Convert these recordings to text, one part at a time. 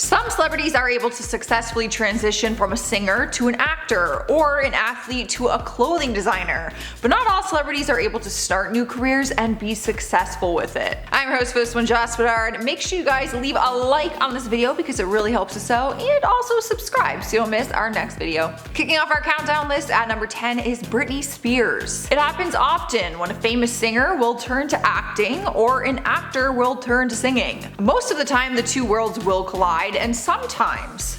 Some celebrities are able to successfully transition from a singer to an actor, or an athlete to a clothing designer, but not all celebrities are able to start new careers and be successful with it. I'm your host for this one, Joss Bedard. Make sure you guys leave a like on this video because it really helps us out, and also subscribe so you don't miss our next video. Kicking off our countdown list at number 10 is Britney Spears. It happens often when a famous singer will turn to acting or an actor will turn to singing. Most of the time the two worlds will collide, and sometimes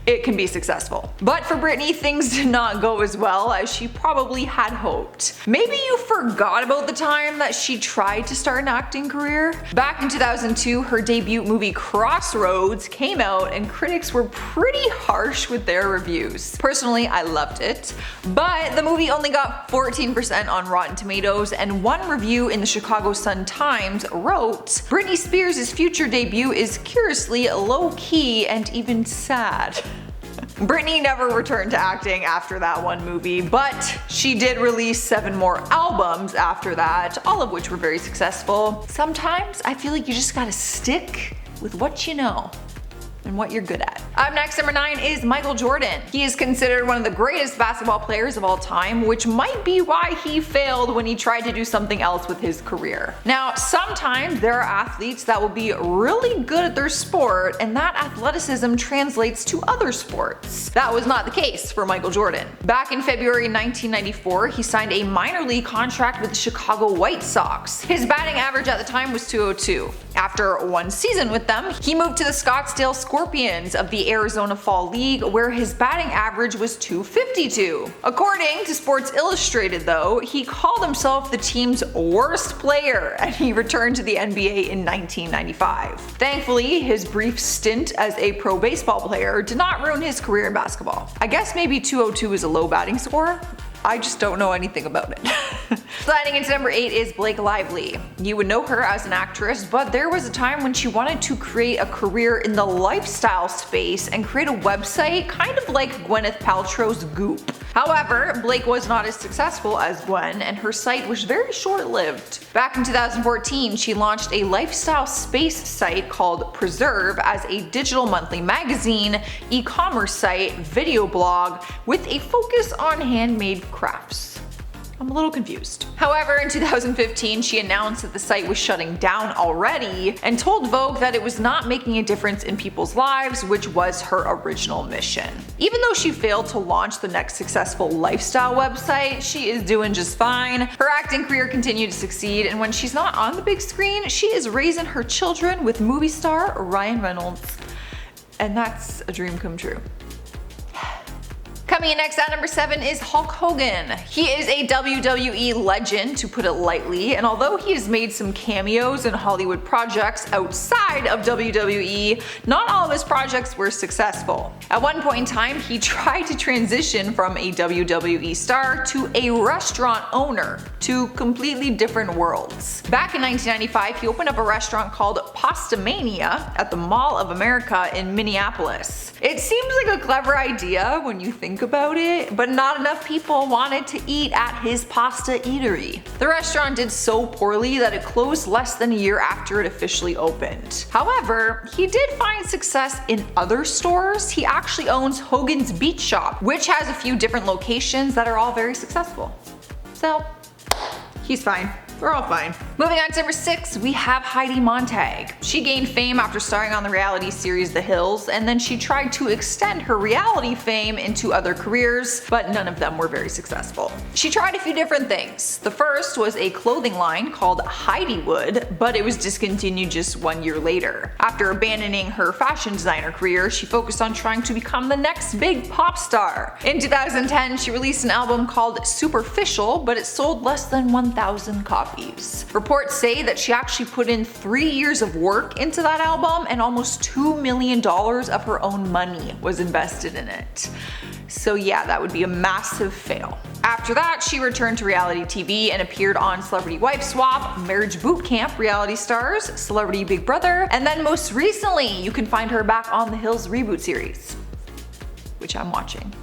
it can be successful. But for Britney, things did not go as well as she probably had hoped. Maybe you forgot about the time that she tried to start an acting career? Back in 2002, her debut movie Crossroads came out and critics were pretty harsh with their reviews. Personally, I loved it, but the movie only got 14% on Rotten Tomatoes, and one review in the Chicago Sun-Times wrote, "Britney Spears' future debut is curiously low-key and even sad." Britney never returned to acting after that one movie, but she did release 7 more albums after that, all of which were very successful. Sometimes I feel like you just gotta stick with what you know and what you're good at. Up next, number 9 is Michael Jordan. He is considered one of the greatest basketball players of all time, which might be why he failed when he tried to do something else with his career. Now, sometimes there are athletes that will be really good at their sport, and that athleticism translates to other sports. That was not the case for Michael Jordan. Back in February 1994, he signed a minor league contract with the Chicago White Sox. His batting average at the time was .202. After one season with them, he moved to the Scottsdale Scorpions of the Arizona Fall League, where his batting average was .252. According to Sports Illustrated though, he called himself the team's worst player, and he returned to the NBA in 1995. Thankfully, his brief stint as a pro baseball player did not ruin his career in basketball. I guess maybe .202 is a low batting score? I just don't know anything about it. Sliding into number 8 is Blake Lively. You would know her as an actress, but there was a time when she wanted to create a career in the lifestyle space and create a website kind of like Gwyneth Paltrow's Goop. However, Blake was not as successful as Gwen, and her site was very short-lived. Back in 2014, she launched a lifestyle space site called Preserve as a digital monthly magazine, e-commerce site, video blog, with a focus on handmade crafts. I'm a little confused. However, in 2015, she announced that the site was shutting down already and told Vogue that it was not making a difference in people's lives, which was her original mission. Even though she failed to launch the next successful lifestyle website, she is doing just fine. Her acting career continued to succeed, and when she's not on the big screen, she is raising her children with movie star Ryan Reynolds. And that's a dream come true. Coming in next at number 7 is Hulk Hogan. He is a WWE legend, to put it lightly, and although he has made some cameos in Hollywood projects outside of WWE, not all of his projects were successful. At one point in time, he tried to transition from a WWE star to a restaurant owner, two completely different worlds. Back in 1995, he opened up a restaurant called Pastamania at the Mall of America in Minneapolis. It seems like a clever idea when you think about it, but not enough people wanted to eat at his pasta eatery. The restaurant did so poorly that it closed less than a year after it officially opened. However, he did find success in other stores. He actually owns Hogan's Beach Shop, which has a few different locations that are all very successful. So, he's fine. We're all fine. Moving on to number 6, we have Heidi Montag. She gained fame after starring on the reality series The Hills, and then she tried to extend her reality fame into other careers, but none of them were very successful. She tried a few different things. The first was a clothing line called Heidiwood, but it was discontinued just 1 year later. After abandoning her fashion designer career, she focused on trying to become the next big pop star. In 2010, she released an album called Superficial, but it sold less than 1,000 copies. Reports say that she actually put in 3 years of work into that album, and almost $2 million of her own money was invested in it. So yeah, that would be a massive fail. After that, she returned to reality TV and appeared on Celebrity Wife Swap, Marriage Boot Camp, Reality Stars, Celebrity Big Brother, and then most recently, you can find her back on The Hills reboot series, which I'm watching.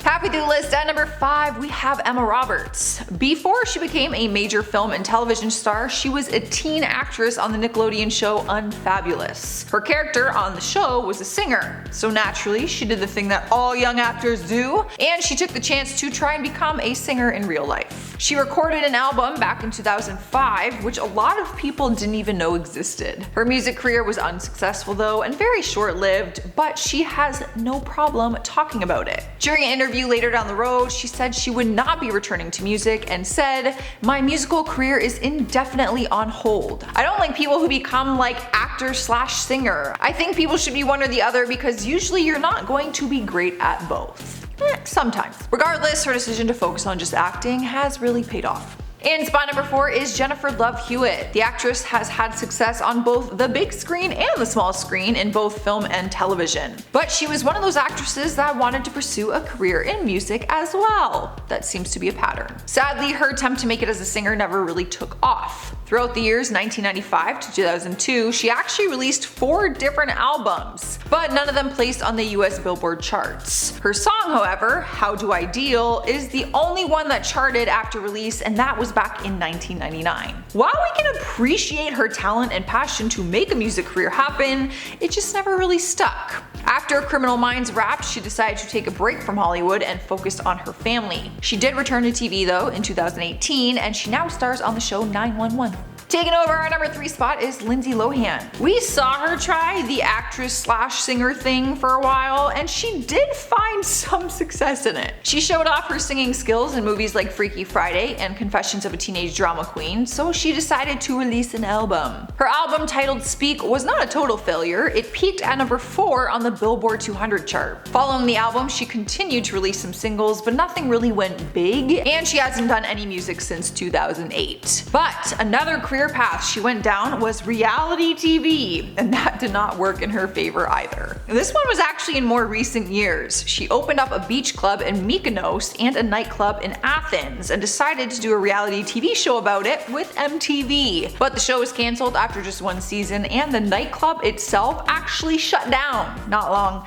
Halfway through the list at number 5, we have Emma Roberts. Before she became a major film and television star, she was a teen actress on the Nickelodeon show Unfabulous. Her character on the show was a singer, so naturally she did the thing that all young actors do, and she took the chance to try and become a singer in real life. She recorded an album back in 2005, which a lot of people didn't even know existed. Her music career was unsuccessful though, and very short-lived, but she has no problem talking about it. During an interview later down the road, she said she would not be returning to music and said, "My musical career is indefinitely on hold. I don't like people who become like actor/singer. I think people should be one or the other because usually you're not going to be great at both." Sometimes. Regardless, her decision to focus on just acting has really paid off. In spot number 4 is Jennifer Love Hewitt. The actress has had success on both the big screen and the small screen in both film and television. But she was one of those actresses that wanted to pursue a career in music as well. That seems to be a pattern. Sadly, her attempt to make it as a singer never really took off. Throughout the years 1995 to 2002, she actually released 4 different albums, but none of them placed on the US Billboard charts. Her song, however, How Do I Deal, is the only one that charted after release, and that was back in 1999. While we can appreciate her talent and passion to make a music career happen, it just never really stuck. After Criminal Minds wrapped, she decided to take a break from Hollywood and focused on her family. She did return to TV though in 2018, and she now stars on the show 911. Taking over our number 3 spot is Lindsay Lohan. We saw her try the actress/singer thing for a while, and she did find some success in it. She showed off her singing skills in movies like Freaky Friday and Confessions of a Teenage Drama Queen, so she decided to release an album. Her album titled Speak was not a total failure. It peaked at number 4 on the Billboard 200 chart. Following the album, she continued to release some singles, but nothing really went big, and she hasn't done any music since 2008. But another career path she went down was reality TV, and that did not work in her favor either. This one was actually in more recent years. She opened up a beach club in Mykonos and a nightclub in Athens and decided to do a reality TV show about it with MTV. But the show was cancelled after just 1 season, and the nightclub itself actually shut down not long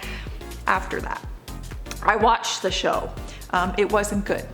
after that. I watched the show. It wasn't good.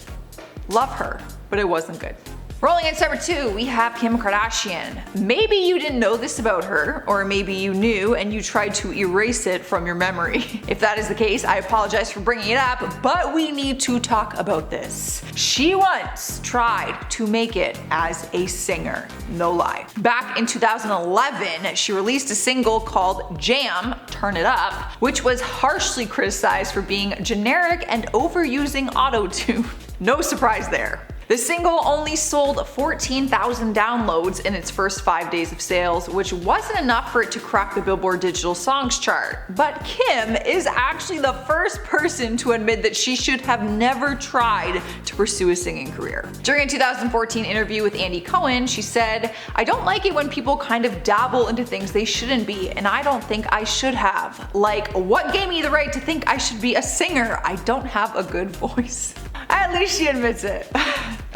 Love her, but it wasn't good. Rolling at number 2, we have Kim Kardashian. Maybe you didn't know this about her, or maybe you knew and you tried to erase it from your memory. If that is the case, I apologize for bringing it up, but we need to talk about this. She once tried to make it as a singer, no lie. Back in 2011, she released a single called Jam, Turn It Up, which was harshly criticized for being generic and overusing auto-tune. No surprise there. The single only sold 14,000 downloads in its first 5 days of sales, which wasn't enough for it to crack the Billboard Digital Songs chart. But Kim is actually the first person to admit that she should have never tried to pursue a singing career. During a 2014 interview with Andy Cohen, she said, "I don't like it when people kind of dabble into things they shouldn't be, and I don't think I should have. Like, what gave me the right to think I should be a singer? I don't have a good voice." At least she admits it.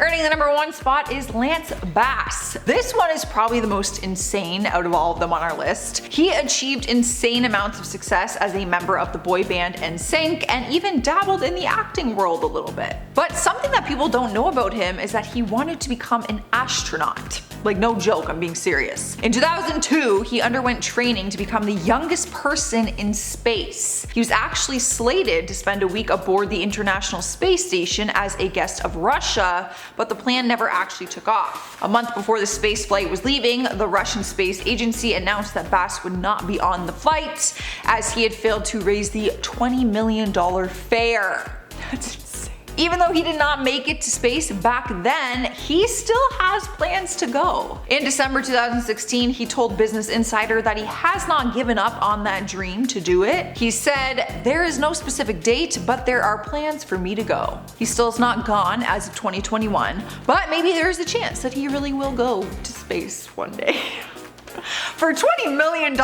Earning the number 1 spot is Lance Bass. This one is probably the most insane out of all of them on our list. He achieved insane amounts of success as a member of the boy band NSYNC and even dabbled in the acting world a little bit. But something that people don't know about him is that he wanted to become an astronaut. Like, no joke, I'm being serious. In 2002, he underwent training to become the youngest person in space. He was actually slated to spend a week aboard the International Space Station as a guest of Russia, but the plan never actually took off. A month before the space flight was leaving, the Russian Space Agency announced that Bass would not be on the flight as he had failed to raise the $20 million fare. That's insane. Even though he did not make it to space back then, he still has plans to go. In December 2016, he told Business Insider that he has not given up on that dream to do it. He said, "There is no specific date, but there are plans for me to go." He still is not gone as of 2021, but maybe there is a chance that he really will go to space one day. For $20 million,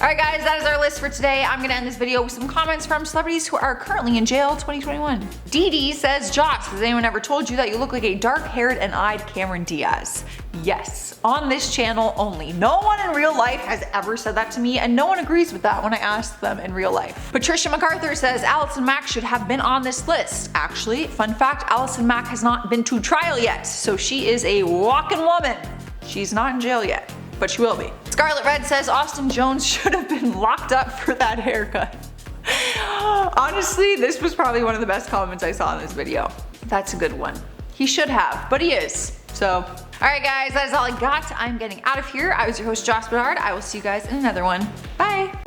Alright guys, that is our list for today. I'm gonna end this video with some comments from celebrities who are currently in jail 2021. Dee Dee says, Joss, has anyone ever told you that you look like a dark-haired and eyed Cameron Diaz? Yes, on this channel only. No one in real life has ever said that to me, and no one agrees with that when I ask them in real life. Patricia MacArthur says Allison Mack should have been on this list. Actually, fun fact, Allison Mack has not been to trial yet, so she is a walking woman. She's not in jail yet, but she will be. Scarlet Red says Austin Jones should have been locked up for that haircut. Honestly, this was probably one of the best comments I saw in this video. That's a good one. He should have, but he is. So, alright guys, that is all I got. I'm getting out of here. I was your host, Joss Bedard. I will see you guys in another one. Bye!